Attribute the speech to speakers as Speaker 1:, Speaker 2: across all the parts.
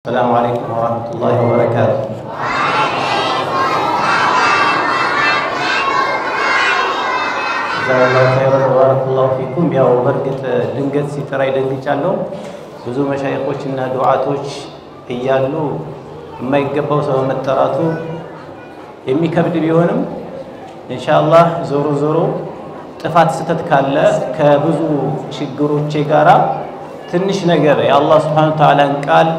Speaker 1: السلام عليكم ورحمة الله وبركاته. جزاك الله خيرا وبارك الله فيكم. يا وبركة دنجت ستراي دنجتالو ብዙ መሻይኾችና ዱዓቶች እያሉ የማይገባው ሰው መጠራቱ የሚከብድ ቢሆንም ኢንሻአላህ ዞሮ ጥፋት ስተት ካለ ከብዙ ችግሮች ጋራ ትንሽ ነገር የአላህ Subhanahu Wa Ta'ala ቃል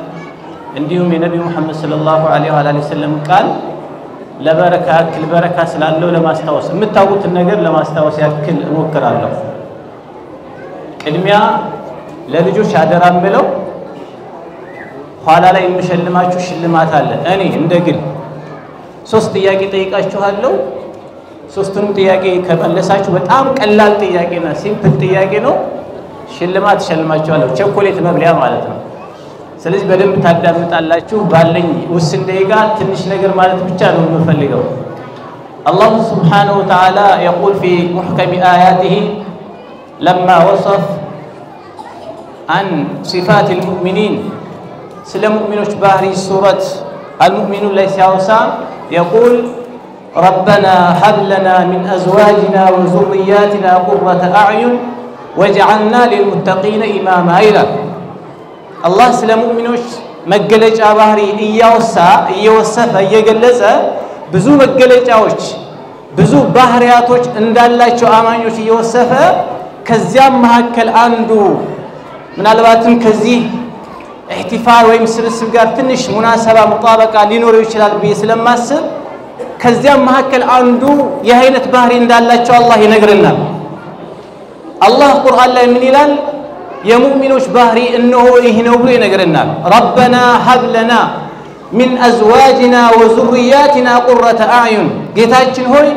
Speaker 1: እንዲሁም የነብዩ መሐመድ ሰለላሁ ዐለይሂ ወሰለም ቃል ለበረካ አክል በረካ ስላለው ለማስተዋወስ የምታውቁት ነገር ለማስተዋወስ ያክል እሞክራለሁ። ቅድሚያ ለልጆች አደራም ብለው ኋላ ላይ የምሸልማችሁ ሽልማት አለ። እኔ እንደግል 3 ጥያቄ ጠይቃችኋለሁ። 3ቱም ጥያቄ ከመለሳችሁ በጣም ቀላል ጥያቄና ሲምፕል ጥያቄ ነው። ሽልማት ሸልማችኋለሁ። ቸኮሌት መብሊያ ማለት ነው። ስለዚህ በደንብ ታዳምጣላችሁ። ባለኝ ውስን ደቂቃ ትንሽ ነገር ማለት ብቻ ነው የምፈልገው። الله سبحانه وتعالى يقول في محكم آياته لما وصف عن صفات المؤمنين سلم مؤمنوش باري سورة المؤمنون ليس يوسع يقول ربنا هب لنا من أزواجنا وذرياتنا قرة أعين وجعلنا للمتقين إماما إلى الله سلم مؤمنوش مجلج أباري إيوسف إيجلز بزو مجلج أوش بزو بحرياتوش اندالله شو أمانيوش إيوسف كزيام مهكل عنده من الوقتين كذي احتفال ويمسلسل قال تنش مناسبة مطابقة لنوري وشلال بيسلم ماسل كزيام مهكل عنده يهينة بحرين دالله شو الله ينقرنا الله قرآن لا من إلال يا مؤمنوش بحري إنه يهنوبري ينقرنا ربنا هب لنا من أزواجنا وذرياتنا قرة أعين قيتاتشن هوي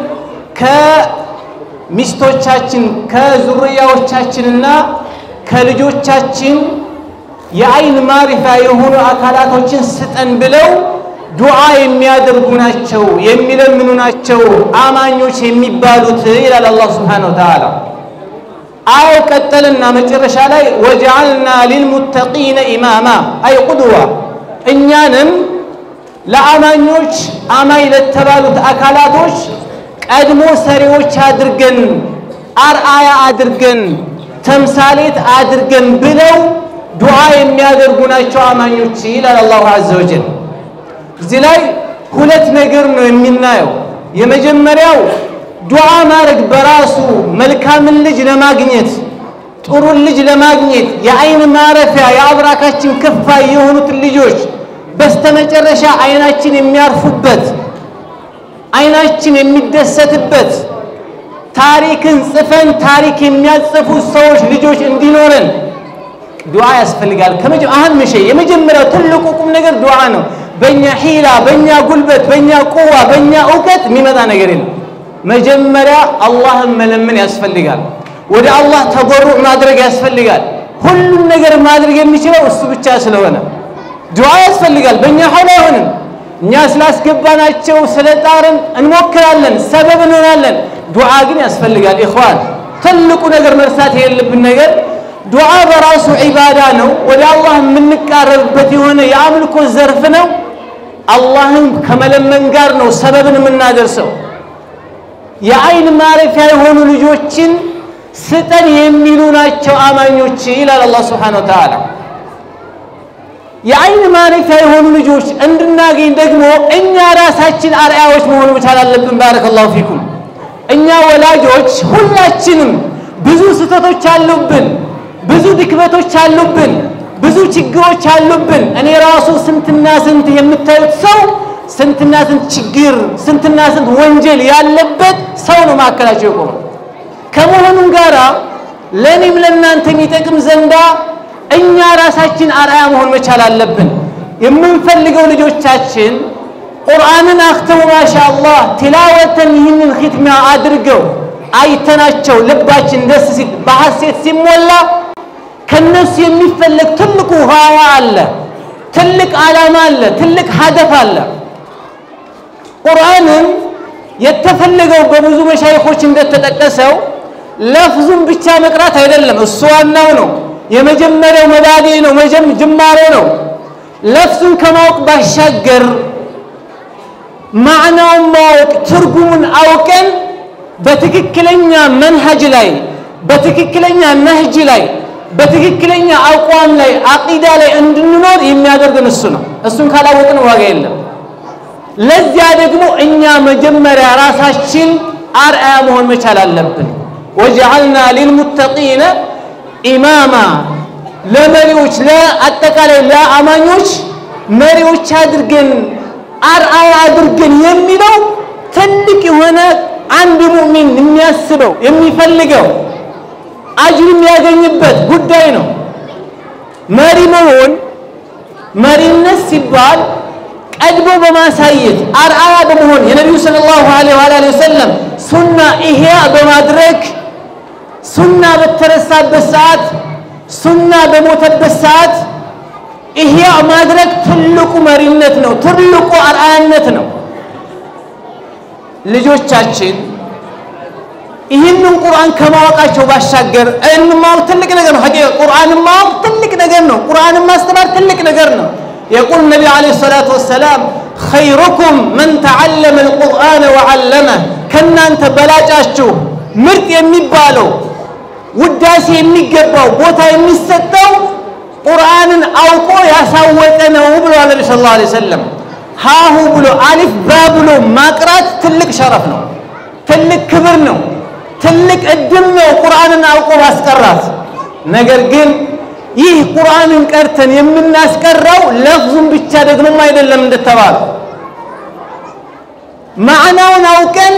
Speaker 1: كمستوچاچن كذرياوچاچننا ከልጆቻችን የአይን ማሪፋ የሆኑ አካላቶችን ስጠን ብለው ዱዓ የሚያደርጉ ናቸው የሚለምኑ ናቸው አማኞች የሚባሉት ይላል አላህ Subhanahu Wa Ta'ala። አው ቀጠልና መጨረሻ ላይ ወጀዐልና للمتقين ኢማማ አይ ቁድዋ እኛንም ለአማኞች አማይ ለተባሉት አካላቶች ቀድሞ ሰሪዎች አድርገን አርአያ አድርገን ተምሳሌት አድርገን ብለው ዱዓ የሚያደርጉ ናቸው አማኞች ይላል አላህ Azza wa Jalla። እዚህ ላይ ሁለት ነገር ነው የሚናየው። የመጀመሪያው ዱዓ ማድረግ በራሱ መልካም ልጅ ለማግኘት ጥሩ ልጅ ለማግኘት የአይን ማረፊያ የአብራካችን ከፋይ የሆኑት ልጆች በስተመጨረሻ አይናችን የሚያርፉበት አይናችን የሚደሰትበት ታሪክን ጽፈን ታሪክ የሚያጽፉ ሰዎች ልጆች እንዲኖረን ዱዓ ያስፈልጋል። አሁን የመጀመሪያው ትልቁ ቁም ነገር ዱዓ ነው። በእኛ ሂላ በእኛ ጉልበት በእኛ ቁዋ በእኛ ዕውቀት የሚመጣ ነገር የለም። መጀመሪያ አላህን መለመን ያስፈልጋል። ወደ አላህ ተضرع ማድረግ ያስፈልጋል። ሁሉም ነገር ማድረግ የሚችለው እሱ ብቻ ስለሆነ ዱዓ ያስፈልጋል። በእኛ ሐውል አይሆንም። እኛ ስላስገባናቸው ስለጣርን እንሞክራለን ሰበብ እንሆናለን። ዱዓ ግን ያስፈልጋል ኢኽዋን። ትልቁ ነገር መርሳት የሌለብን ነገር ዱዓ በራሱ ዒባዳ ነው። ወደ አላህ የምንቃረብበት የሆነ የአምልኮ ዘርፍ ነው። አላህን ከመለመን ጋር ነው ሰበብን የምናደርሰው። የአይን ማረፊያ የሆኑ ልጆችን ስጠን የሚሉ ናቸው አማኞች ይላል አላህ Subhanahu Wa Ta'ala። የአይን ማረፊያ የሆኑ ልጆች እንድናገኝ ደግሞ እኛ ራሳችን አርአያዎች መሆን መቻል አለብን። ባረከላሁ ፊኩም። እኛ ወላጆች ሁላችንም ብዙ ስህተቶች አሉብን፣ ብዙ ድክመቶች አሉብን፣ ብዙ ችግሮች አሉብን። እኔ ራሱ ስንትና ስንት የምታዩት ሰው ስንትና ስንት ችግር ስንትና ስንት ወንጀል ያለበት ሰው ነው ማከላቸው የቆመው። ከመሆኑም ጋራ ለኔም ለናንተም ይጠቅም ዘንዳ እኛ ራሳችን አርአያ መሆን መቻል አለብን። የምንፈልገው ልጆቻችን ቁርአንን አክተው ማሻአላህ ትላወተን ይህንን ختم አድርገው አይተናቸው ልባችን ደስ ሲል በሐሴት ሲሞላ ከነሱ የሚፈልግ ትልቁ ሀዋ አለ፣ ትልቅ ዓላማ አለ፣ ትልቅ ሀደፍ አለ። ቁርአንን የተፈለገው በብዙ መሻይኾች እንደተጠቀሰው ለፍዙን ብቻ መቅራት አይደለም። እሱ ዋናው ነው። የመጀመሪያው መባዲ ነው ጅማሬ ነው። ለፍዙን ከማወቅ ባሻገር ማዕናውን ማወቅ ትርጉሙን አውቀን በትክክለኛ መንሃጅ ላይ በትክክለኛ ነህጅ ላይ በትክክለኛ አቋም ላይ አቂዳ ላይ እንድንኖር የሚያደርገን እሱ ነው። እሱን ካላወቅን ዋጋ የለም። ለዚያ ደግሞ እኛ መጀመሪያ ራሳችን አርአያ መሆን መቻል አለብን። ወጀዐልና ሊልሙተቂነ ኢማማ ለመሪዎች ለአጠቃላይ ለአማኞች መሪዎች አድርገን አርአያ አድርገን የሚለው ትልቅ የሆነ አንድ ሙእሚን የሚያስበው የሚፈልገው አጅር የሚያገኝበት ጉዳይ ነው። መሪ መሆን መሪነት ሲባል ቀድሞ በማሳየት አርአያ በመሆን የነብዩ ሰለላሁ ዐለይሂ ወሰለም ሱና ኢህያ በማድረግ ሱና በተረሳበት ሰዓት ሱና በሞተበት ሰዓት ኢህያ ማድረግ ትልቁ መሪነት ነው፣ ትልቁ አርአያነት ነው። ልጆቻችን ይህንን ቁርአን ከማወቃቸው ባሻገር እንማው ትልቅ ነገር ነው። ሐቂቃ ቁርአን ማወቅ ትልቅ ነገር ነው። ቁርአን ማስተማር ትልቅ ነገር ነው። يقول النبي عليه الصلاة والسلام خيركم من تعلم القرآن وعلمه كنا أنت بلاجاشو مرت يميبالو وداس يميقباو بوتا يميستاو قرآن أوقو يساوتنا وبلو على النبي صلى الله عليه وسلم ها هو بلو ألف بابلو ماقرات تلك شرفنا تلك كبرنا تلك قدمنا قرآن أوقو باسكرات نقر قل ይህ ቁርአንን ቀርተን የምናስቀራው ለፍዙን ብቻ ደግሞ አይደለም እንደተባለው ማዕናውን አውቀን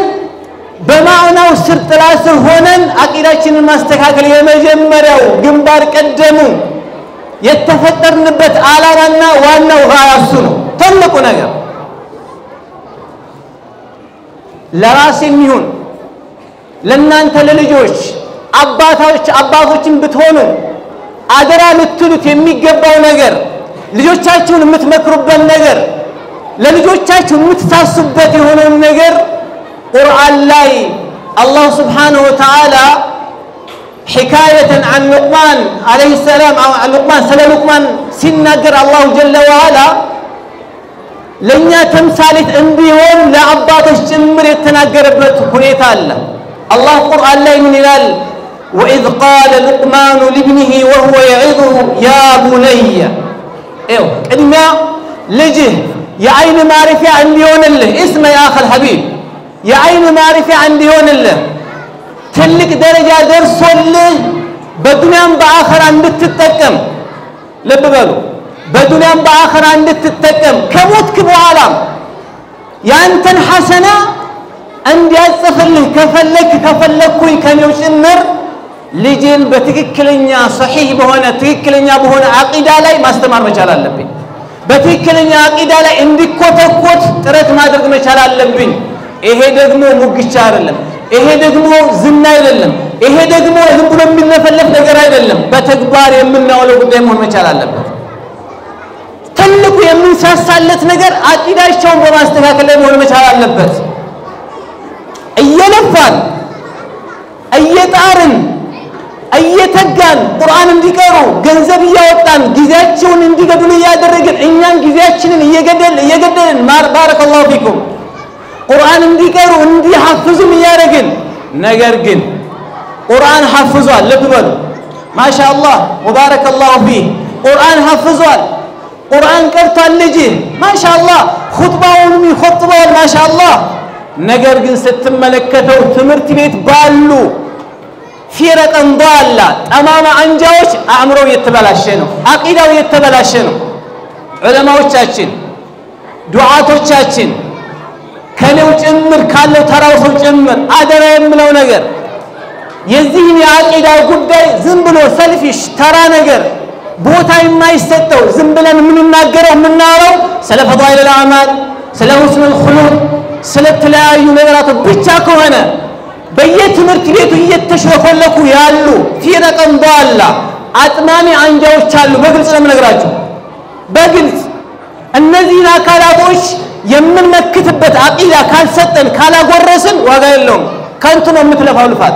Speaker 1: በማዕናው ስር ጥላ ስር ሆነን አቂዳችንን ማስተካከል የመጀመሪያው ግንባር ቀደሙ የተፈጠርንበት ዓላማና ዋናው ራሱ ነው። ትልቁ ነገር ለራስም ይሁን ለእናንተ ለልጆች አባቶችን ብትሆኑ አደራ ልትሉት የሚገባው ነገር ልጆቻችሁን የምትመክሩበት ነገር ለልጆቻችሁ የምትታስቡበት የሆነው ነገር ቁርአን ላይ አላህ Subhanahu Wa Ta'ala حكاية عن لقمان عليه السلام أو لقمان سلام لقمان سنجر الله جل وعلا لن تمثالت انبيهم لعبات الشمر يتناقربت هنيت الله قرآن لا من الال وإذ قال لقمان لابنه وهو يعظه يا بني إنما لجه يا عين معرفة عندي هون الله اسمه يا أخي الحبيب يا عين معرفة عندي هون الله تلك درجة درس الله بدنيا بآخر عند تتكم لببالو بدنيا بآخر عند تتكم كموت كبو عالم يا أنت حسنا عندي أصفله كفلك كوي كان يشمر لجن بتككلنيا صحيح بهنا تككلنيا بهنا عقيدة لا ماستمر مجال اللبين بتككلنيا عقيدة لا عندي كوت ترى ما درج مجال اللبين إيه دقمو مقشار اللب إيه دقمو زنا اللب إيه دقمو هم بلو من نفلف نجرا اللب بتكبار يمنا ولا قدامهم مجال اللب تلقوا يمن سالت نجر عقيدة شون بماستمر كلامه مجال اللبت أيلفان أيتارن أيتجان قرآن انديكارو جنزب ياوتان جزاتشون انديكادون يادرجن إنيان جزاتشون يجدل بارك الله فيكم قرآن انديكارو اندي حفظهم يارجن نجرجن قرآن حفظوال لببل ما شاء الله وبارك الله فيه قرآن حفظوال قرآن كرتال لجين ما شاء الله خطبة ما شاء الله نجرجن ستملكته تمرت بيت بالو فرقا ضالة أمام أنجاوش أمره يتبلاشنو عقيدة يتبلاشنو علماء وشاشين دعاة وشاشين كانوا جمر كانوا تراوسوا جمر أدرى يملو نجر يزين عقيدة وقدي زنبلو سلفيش ترى نجر بوتا ما يستو زنبلا من الناجر ومن نارو سلف ضائل الأعمال سلف حسن الخلود سلف تلاعي نجرات بيتشاكو هنا بيت مرتبيتو يتشوفلكو يالو فرقا ضالة أتمامي أنجاوش تشالو بقلت لما نقراجو بقلت الذين كالابوش يمن مكتبت عقيدة كان ستن كالا قرسن وقال لهم كنتم مثل فولفات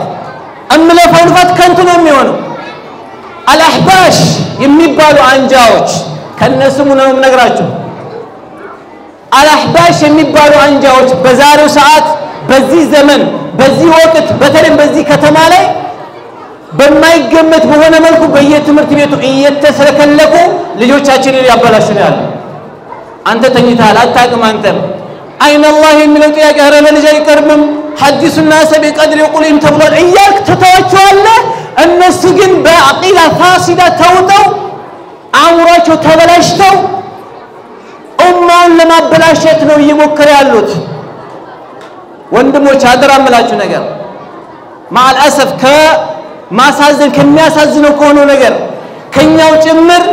Speaker 1: أملا فولفات كنتم يميونو الأحباش يميبالو أنجاوش ከነስሙ ነው ነግራችሁ አልአህባሽ የሚባሉ አንጃዎች በዛሬው ሰዓት በዚህ ዘመን በዚህ ወቅት በተለይ በዚህ ከተማ ላይ በማይገመት በሆነ መልኩ በየትምህርት ቤቱ እየተሰለከለቁ ልጆቻችንን ያበላሽናል አንተ ተኝታል አታቅም አንተም አይነ አላህ የሚለው ጥያቄ አረለ ልጅ አይቀርብም ሐዲሱና ሰቢ ቀድር ይቁልም ተብሏል እያልክ ተተዋቸዋለህ እነሱ ግን በአቂዳ ፋሲዳ ተውጠው አምሯቸው ተበላሽተው ኡማውን ለማበላሸት ነው እየሞከሩ ያሉት ወንድሞች አደራምላችሁ ነገር ማል አሰፍ ከማሳዘን ከሚያሳዝነው ከሆነ ነገር ከኛው ጭምር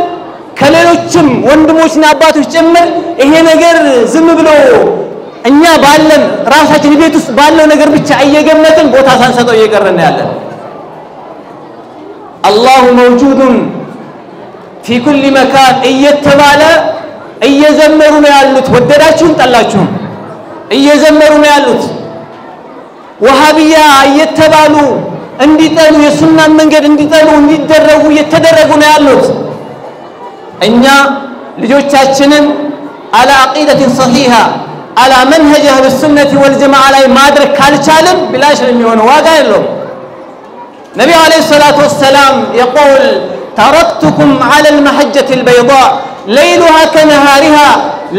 Speaker 1: ከሌሎችም ወንድሞችና አባቶች ጭምር ይሄ ነገር ዝም ብሎ እኛ ባለን ራሳችን ቤት ውስጥ ባለው ነገር ብቻ እየገመትን ቦታ ሳንሰጠው እየቀረን ያለን አላሁ መውጁዱን في كل مكان እየተባለ እየዘመሩ ነው ያሉት ወደዳችሁም ጠላችሁም እየዘመሩ ነው ያሉት ወሃቢያ እየተባሉ እንዲጠሉ የሱናን መንገድ እንዲጠሉ እንዲደረጉ እየተደረጉ ነው ያሉት እኛ ልጆቻችንን على عقيدة صحيحة على منهج أهل السنة والجماعة ላይ ማድረግ ካልቻልን ብላሽ ነው የሚሆነው ዋጋ የለውም ነብዩ አለይሂ ሰላቱ ወሰለም يقول تركتكم على المحجة البيضاء ليلها كنهارها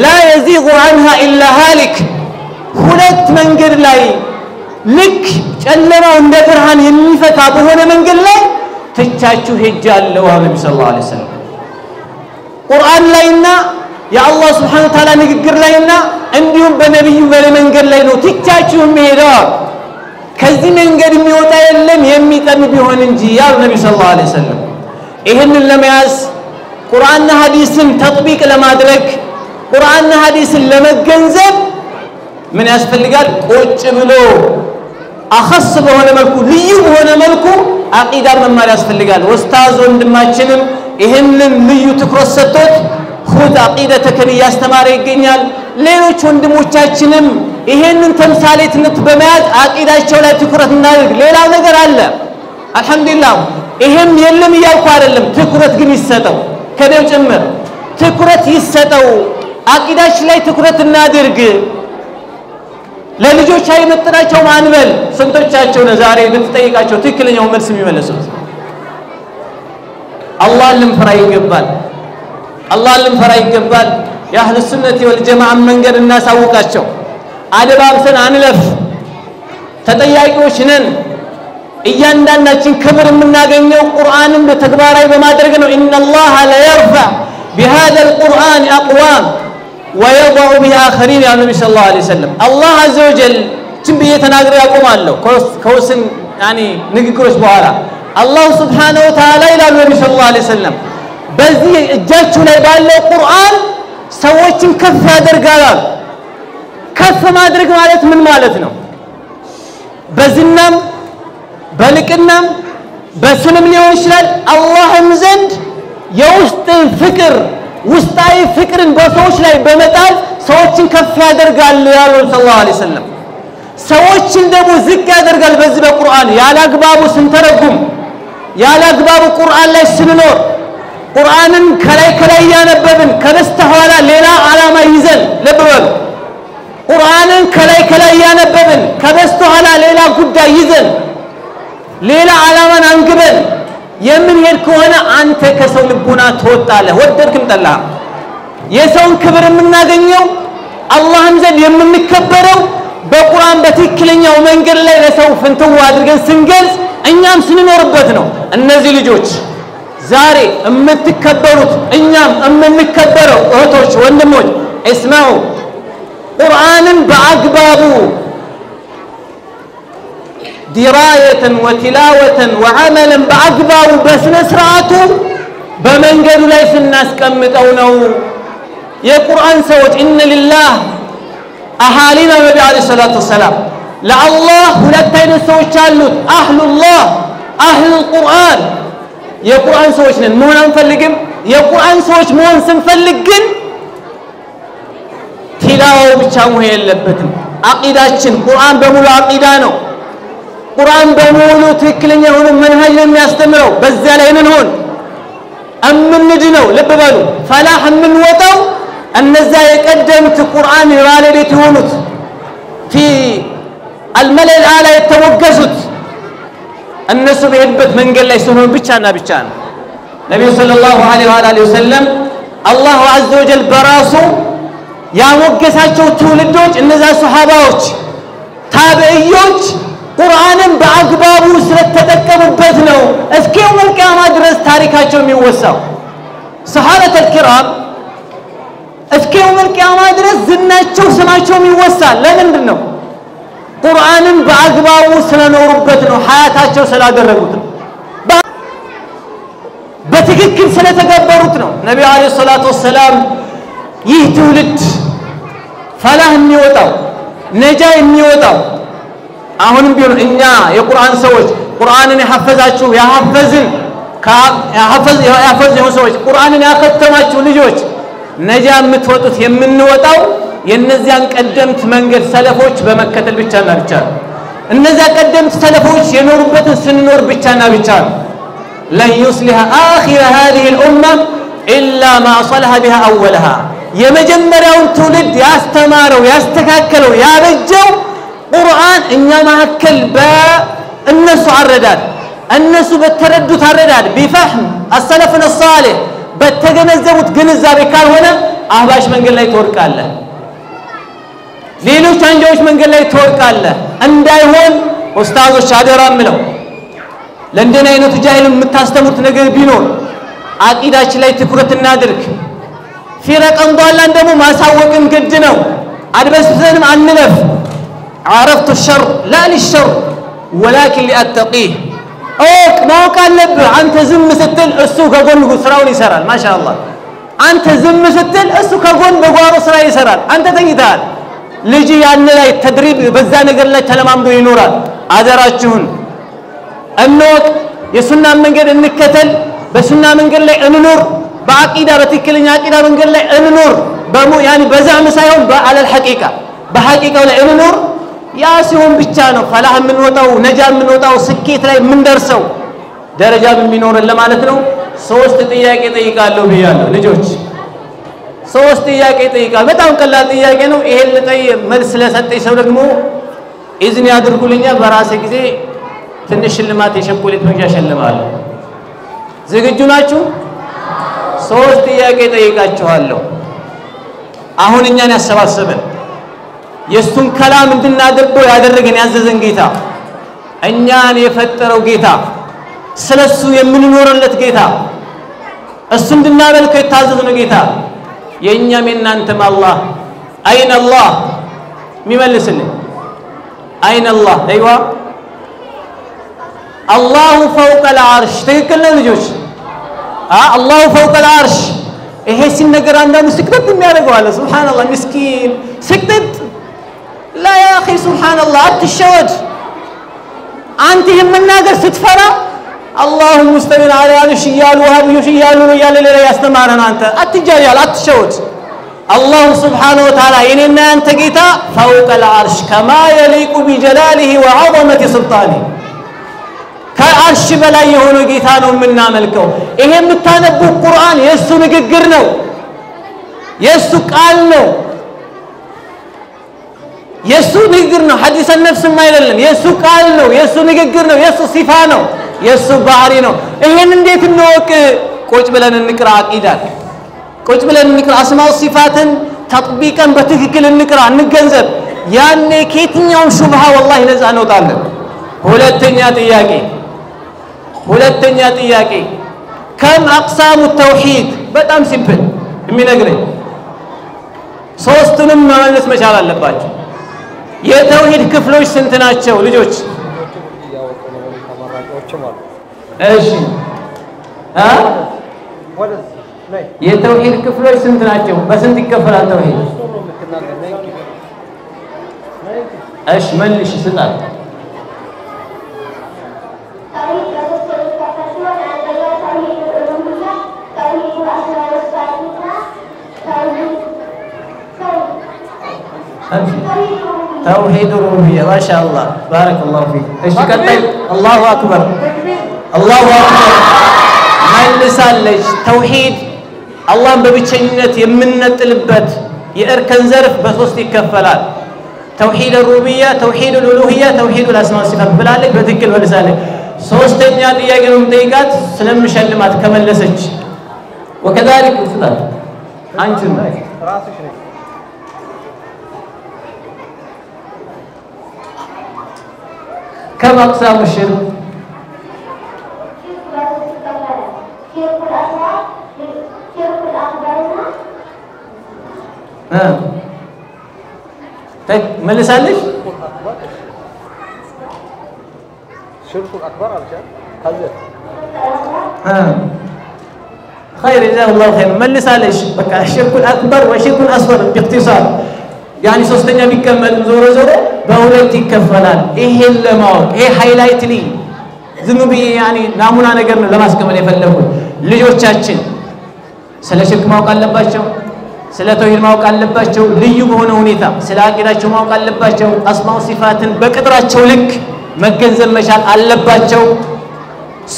Speaker 1: لا يزيغ عنها إلا هالك ሁለት መንገድ ላይ ልክ ጨለማው እንደ ብርሃን የሚፈታ በሆነ መንገድ ላይ ተቻችሁ ሄጃለሁ ነብዩ ሰለላሁ ዐለይሂ ወሰለም ቁርአን ላይና የአላህ Subhanahu Wa Ta'ala ንግግር ላይና እንዲሁም በነብዩ መንገድ ላይ ነው ተቻችሁ ሄደው ከዚህ መንገድ የሚወጣ የለም የሚጠም ቢሆን እንጂ ያ ነብዩ ሰለላሁ ዐለይሂ ወሰለም ይሄንን ለመያዝ ቁርአንና ሐዲስን ተጥቢቅ ለማድረግ ቁርአንና ሐዲስን ለመገንዘብ ምን ያስፈልጋል ቁጭ ብሎ አخص በሆነ መልኩ ልዩ በሆነ መልኩ አቂዳ መማር ያስፈልጋል ኡስታዝ ወንድማችንም ይሄንን ልዩ ትኩረት ሰጥቶት ኹድ አቂደተከን ያስተማረ ይገኛል ሌሎች ወንድሞቻችንም ይሄንን ተምሳሌትነት በመያዝ አቂዳቸው ላይ ትኩረት እናድርግ ሌላ ነገር አለ አልহামዱሊላህ ይሄም የለም ያልኩ አይደለም ትኩረት ግን ይሰጠው ከደው ጭምር ትኩረት ይሰጠው አቂዳችን ላይ ትኩረት እናድርግ ለልጆች አይመጥናቸው ማንበል ስንቶቻቸው ነው ዛሬ ብትጠይቃቸው ትክክለኛው መልስ የሚመለሱት አላህን ልንፈራ ይገባል አላህን ልንፈራ ይገባል የአህሉ ሱነቲ ወልጀማዓ መንገድ እናሳውቃቸው አደባብሰን አንለፍ ተጠያቂዎች ነን እያንዳንዳችን ክብር የምናገኘው ቁርአንን በተግባራዊ በማድረግ ነው ኢነላህ ላ يرفع بهذا القرآن أقوام ويضع به آخرين يا نبي صلى الله عليه وسلم الله عز وجل تنبيه تناغر يقوم الله كوسن يعني ንግግሮች በኋላ الله سبحانه وتعالى إلى النبي صلى الله عليه وسلم በዚህ እጃችሁ ላይ ባለው ቁርአን ሰዎችን ከፍ ያደርጋል ከፍ ማድረግ ማለት ምን ማለት ነው በዝናም በልቅናም በስንም ሊሆን ይችላል አላህም ዘንድ የውስጥ ፍቅር ውስጣዊ ፍቅርን በሰዎች ላይ በመጣል ሰዎችን ከፍ ያደርጋል ያሉ ሰለላሁ ዐለይሂ ወሰለም ሰዎችን ደግሞ ዝቅ ያደርጋል በዚህ በቁርአን ያላግባቡ ስንተረጉም ያላግባቡ ቁርአን ላይ ስንኖር ቁርአንን ከላይ ያነበብን ከበስተኋላ ሌላ ዓላማ ይዘን ለበበሉ ቁርአንን ከላይ ያነበብን ከበስተኋላ ሌላ ጉዳይ ይዘን ሌላ ዓላማን አንግበን የምንሄድ ከሆነ አንተ ከሰው ልቡና ተወጣለህ ወደድክም ጠላ የሰውን ክብር የምናገኘው አላህን ዘንድ የምንከበረው በቁርአን በትክክለኛው መንገድ ላይ ለሰው ፍንትው አድርገን ስንገልጽ እኛም ስንኖርበት ነው እነዚህ ልጆች ዛሬ የምትከበሩት እኛም የምንከበረው እህቶች ወንድሞች እስማው ቁርአንን በአግባቡ دراية وتلاوة وعملا بأكبر بسن سرعته بمنجد ليس الناس كمتونه يا قرآن سوت إن لله أهالينا النبي عليه الصلاة والسلام لا الله ولا تين سوت شالوت أهل الله أهل القرآن يا قرآن سوت مون نفلقم يا قرآن سوت مون سنفلقن تلاوة بتشامه يلبتن عقيدة قرآن بمولو عقيدانو قرآن بمولو تكلن يهون منهج لم يستمروا بزال هون أمندنو لببالو فلاح من وطو النزا يقدمت القرآن والدي تهونت في الملأ الأعلى يتوقزت الناس بيهبت من قال لا يسونون بيتشانا بيتشان النبي صلى الله عليه وآله وسلم الله عز وجل براسو يا موقساتشو تولدوج النزا صحاباوج تابعيوج قرآن بأقبابو سلتتكبوا بثنو اسكي يوم القيامة درس تاريخاتشو ميوساو صحابة الكرام اسكي يوم القيامة درس زناتشو سماتشو ميوسا لا نندنو قرآن بأقبابو سلنور بثنو حياتاتشو سلادرقوتنو بتككل سلتكبروتنو نبي عليه الصلاة والسلام يهتولد فلاح ميوتاو نجا ميوتاو አሁንም ቢሆን እኛ የቁርአን ሰዎች ቁርአንን ያሐፈዛችሁ ያሐፈዝን ሰዎች ቁርአንን ያከተማችሁ ልጆች ነጃ የምትወጡት የምንወጣው የነዚያን ቀደምት መንገድ ሰለፎች በመከተል ብቻና ብቻ እነዚያ ቀደምት ሰለፎች የኖሩበትን ስንኖር ብቻና ብቻ لا يصلح آخر هذه الأمة إلا ما صلح بها أولها የመጀመሪያውን ትውልድ ያስተማረው ያስተካከለው ያበጀው قرآن إنما هكل الناس عرداد الناس بتردد عرداد بفهم السلفنا الصالح بتجنزبوت جنزابي كان هنا أهباش من قال لي تورك الله ليلو تانجوش من قال لي تورك الله عندي هون أستاذ الشهادة راملو لندن أينو تجاهل متاستموت نجار بينور عقيدة شلي تكرة النادرك في رقم ضال عندهم ما سووا كدناو عاد بس بزنم عن نلف عرفت الشر لا للشر ولكن لأتقيه أوك ما كان لبه أنت زم ستل السوق أقول سراوني سرال ما شاء الله أنت زم ستل السوق أقول بقوار سراي سرال أنت تنجدال لجي يعني لا التدريب بزان قال لا تلمام دو ينورا أدراتشون النوك يسنى من قال النكتل بسنى من قال لي أنور بعقيدة بتكلني عقيدة من قال لي أنور بمو يعني بزعم سايون على الحقيقة بحقيقة ولا أنور يا سيهم بيتشانو فلاح من وطاو نجا من وطاو سكيت لاي من درسو درجة من بينور اللي مالتنو سوست تياكي تيقالو بيالو لجوج سوست تياكي تيقال بتاون كلا تياكي نو إهل تي مرسلة ستي سورك مو إذن يادر كلينيا براسي كزي تنش اللمات يشبكولي تمجا شلمالو زيجو ناچو سوست تياكي تيقاتشو هالو አሁን እኛን ያሰባሰበን የሱን ከላም እንድናደርገው ያደረገን ያዘዘን ጌታ እኛን የፈጠረው ጌታ ስለሱ የምንኖርለት ጌታ እሱ እንድናመልከው የታዘዝነው ጌታ የኛም የናንተም አላህ አይነ አላህ ሚመልስልን አይነ አላህ አይዋ አላሁ فوق العرش ትክክል ነው ልጆች አላሁ فوق العرش ይሄ ሲነገር አንዳንዱ ስክተት የሚያደርገው አለ ሱብሃንአላህ ምስኪን ስክተት لا يا أخي سبحان الله أتشود أنت هم الناقر ستفرى الله مستمر على هذا الشيال وهذا الشيال ويال اللي يستمرنا أنت أتجاهل أتشود الله سبحانه وتعالى إننا أنت جيتا فوق العرش كما يليق بجلاله وعظمة سلطانه كعرش بلا يهون جيتانو منا ملكو إهم التنبو القرآن يسو نقرنو يسو قالنو يسو نقرنو حديث النفس ما يللن يسو قالنو يسو نقرنو يسو صفانو يسو بحرينو إهم نديت النوك كوش بلن نقرأ عقيدات كوش بلن نقرأ أسماء الصفات تطبيقا بتككل نقرأ نقنزب يعني كيتن يوم شبهة والله نزعنو تعلم ሁለተኛ ጥያቄ كم أقسام التوحيد በጣም ሲምፕል የሚነግረኝ ሶስቱንም መመለስ መቻል አለባችሁ የተውሂድ ክፍሎች ስንት ናቸው ልጆች እሺ የተውሂድ ክፍሎች ስንት ናቸው በስንት ይከፈላል ተውሂድ እሺ መልሽ ስጣት توحيد الربوبية ما شاء الله بارك الله فيك ايش كتب الله أكبر الله أكبر ما መልሳለች ተውሂድ አላህን በብቸኝነት የምንነጥልበት የእርከን ዘርፍ በሶስት ይከፈላል ተውሂድ الربوبيه ተውሂድ الالوهيه ተውሂድ الاسماء والصفات ብላለች በትክክል መልሳለች ሶስተኛ ጥያቄ ነው የምጠይቃት ስለምሸልማት ከመለሰች وكذلك استاذ አንቺ ራስሽ ነሽ كم اقسام الشرك ملسالش
Speaker 2: الشرك الأكبر علشان هذا
Speaker 1: خير جزاه الله خير ملسالش بقى الشرك الأكبر والشرك الأصغر باختصار يعني ሶስተኛ ቢከመል ዞሮ ዞሮ በሁለት ይከፈላል ይሄን ለማወቅ ይሄ ሃይላይት ሊ ዝም ብዬ يعني ናሙና ነገር ነው ለማስቀመጥ የፈለኩት ልጆቻችን ስለ ሽርክ ማወቅ አለባቸው ስለ ተውሂድ ማወቅ አለባቸው ልዩ በሆነ ሁኔታ ስለ አቂዳቸው ማወቅ አለባቸው አስማው ሲፋትን በቅጥራቸው ልክ መገንዘብ መቻል አለባቸው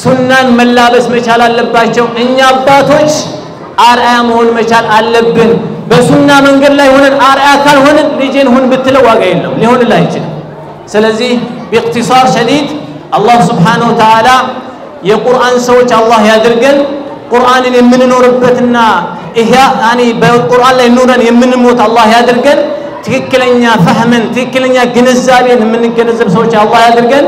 Speaker 1: ሱናን መላበስ መቻል አለባቸው እኛ አባቶች አርአያ መሆን መቻል አለብን በሱና መንገድ ላይ ሆነን አርአያ ካልሆነን ልጅን ሁን ብትለው ዋጋ የለም ሊሆንልህ አይችልም ስለዚህ باختصار شديد الله سبحانه وتعالى የቁርአን ሰዎች አላህ ያድርገን ቁርአንን የምንኖርበትና ይሄ يعني በቁርአን ላይ ኑረን የምንሞት አላህ ያድርገን ትክክለኛ ፈህመን ትክክለኛ ግንዛቤን የምንገነዘብ ሰዎች አላህ ያድርገን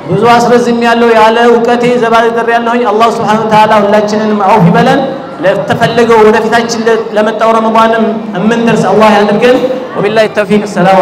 Speaker 1: ብዙ አስረዝም ያለው ያለ ዕውቀቴ ዘባደር ያለሁኝ አላህ Subhanahu Wa Ta'ala ሁላችንንም አውፍ ይበለን ለተፈለገው ወደፊታችን ለመጣው ረመዳንም እምንደርስ አላህ ያድርገን ወቢላሂ ተውፊቅ ሰላም